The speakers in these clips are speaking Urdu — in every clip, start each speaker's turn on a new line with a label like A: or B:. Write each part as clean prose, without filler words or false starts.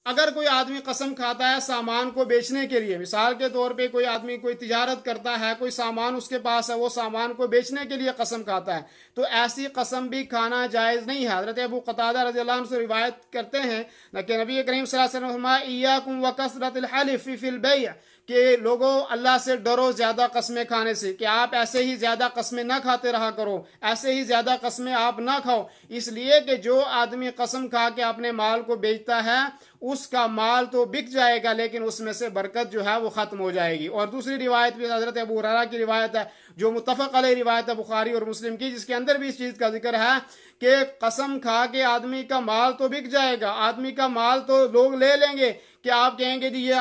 A: اگر کوئی آدمی قسم کھاتا ہے سامان کو بیچنے کے لیے، مثال کے طور پہ کوئی آدمی کوئی تجارت کرتا ہے، کوئی سامان اس کے پاس ہے، وہ سامان کو بیچنے کے لیے قسم کھاتا ہے، تو ایسی قسم بھی کھانا جائز نہیں ہے۔ حضرت ابو قتادہ رضی اللہ عنہ سے روایت کرتے ہیں کہ نبی کریم صلی اللہ علیہ وسلم نے فرمایا ایاکم وکثرۃ الحلف فی البیع، کہ لوگوں اللہ سے ڈرو زیادہ قسمیں کھانے سے، کہ آپ ایسے ہی زیادہ قسمیں نہ کھاتے رہا کرو، ایسے ہی زیادہ قسمیں آپ نہ کھاؤ، اس لیے کہ جو آدمی قسم کھا کے اپنے مال کو بیچتا ہے اس کا مال تو بک جائے گا لیکن اس میں سے برکت جو ہے وہ ختم ہو جائے گی۔ اور دوسری روایت بھی حضرت ابو ہریرہ کی روایت ہے جو متفق علیہ روایت ہے بخاری اور مسلم کی، جس کے اندر بھی اس چیز کا ذکر ہے کہ قسم کھا کے آدمی کا مال تو بک جائے گا، آدمی کا مال تو لوگ لے لیں گے، کہ آپ کہیں گے جی یہ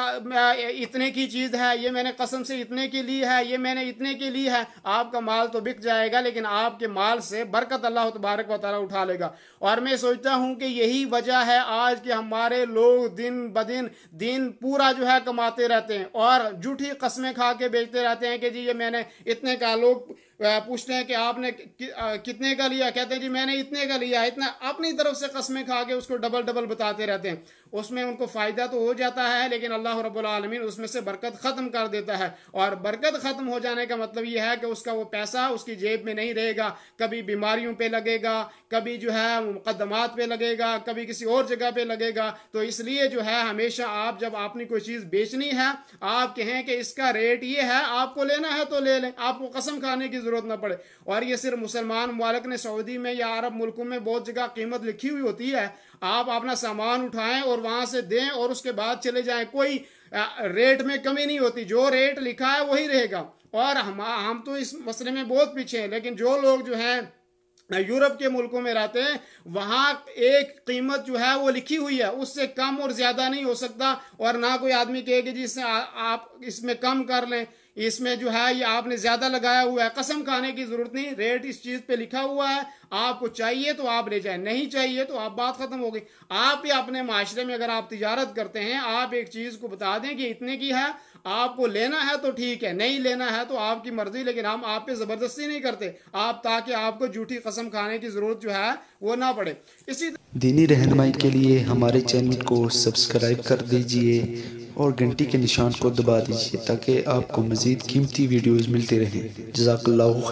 A: اتنے کی چیز ہے، یہ میں نے قسم سے اتنے کی لی ہے، یہ میں نے اتنے کی لی ہے، آپ کا مال تو بک جائے گا لیکن آپ کے مال سے برکت اللہ تبارک و تعالیٰ اٹھا لے گا۔ اور میں سوچتا ہوں کہ یہی وجہ ہے آج کہ ہمارے لوگ دن بدن دن پورا جو ہے کماتے رہتے ہیں اور جھوٹی قسمیں کھا کے بیچتے رہتے ہیں کہ جی یہ میں نے اتنے کا، لوگ پوچھتے ہیں کہ آپ نے کتنے کا لیا، کہتے ہیں جی میں نے اتنے کا لیا، اتنا اپنی طرف سے قسمیں کھا کے اس کو ڈبل بتاتے رہتے ہیں۔ اس میں ان کو فائدہ تو ہو جاتا ہے لیکن اللہ رب العالمین اس میں سے برکت ختم کر دیتا ہے، اور برکت ختم ہو جانے کا مطلب یہ ہے کہ اس کا وہ پیسہ اس کی جیب میں نہیں رہے گا، کبھی بیماریوں پہ لگے گا، کبھی جو ہے مقدمات پہ لگے گا، کبھی کسی اور جگہ پہ لگے گا۔ تو اس لیے جو ہے ہمیشہ آپ جب اپنی کوئی چیز بیچنی ہے آپ کہیں کہ اس کا ریٹ یہ ہے، آپ کو لینا ہے تو لے لیں، آپ کو قسم کھانے کی ضرورت نہ پڑے۔ اور یہ صرف مسلمان ممالک نے، سعودی میں یا عرب ملکوں میں بہت جگہ قیمت لکھی ہوئی ہوتی ہے، آپ اپنا سامان اٹھائیں اور وہاں سے دیں اور اس کے بعد چلے جائیں، کوئی ریٹ میں کمی نہیں ہوتی، جو ریٹ لکھا ہے وہی رہے گا۔ اور ہم تو اس مسئلے میں بہت پیچھے ہیں، لیکن جو لوگ جو ہیں یورپ کے ملکوں میں رہتے ہیں وہاں ایک قیمت جو ہے وہ لکھی ہوئی ہے، اس سے کم اور زیادہ نہیں ہو سکتا، اور نہ کوئی آدمی کہے کہ جی آپ اس میں کم کر لیں، اس میں جو ہے یہ آپ نے زیادہ لگایا ہوا ہے۔ قسم کھانے کی ضرورت نہیں، ریٹ اس چیز پہ لکھا ہوا ہے، آپ کو چاہیے تو آپ لے جائیں، نہیں چاہیے تو آپ بات ختم ہو گئی۔ آپ بھی اپنے معاشرے میں اگر آپ تجارت کرتے ہیں آپ ایک چیز کو بتا دیں کہ اتنے کی ہے، آپ کو لینا ہے تو ٹھیک ہے، نہیں لینا ہے تو آپ کی مرضی، لیکن ہم آپ پہ زبردستی نہیں کرتے، آپ تاکہ آپ کو جھوٹی قسم کھانے کی ضرورت جو ہے وہ نہ پڑے۔ اسی
B: دینی رہنمائی کے لیے ہمارے چینل کو سبسکرائب کر دیجئے اور گھنٹی کے نشان کو دبا دیجئے تاکہ آپ کو مزید قیمتی ویڈیوز ملتے رہیں۔ جزاک اللہ خیر۔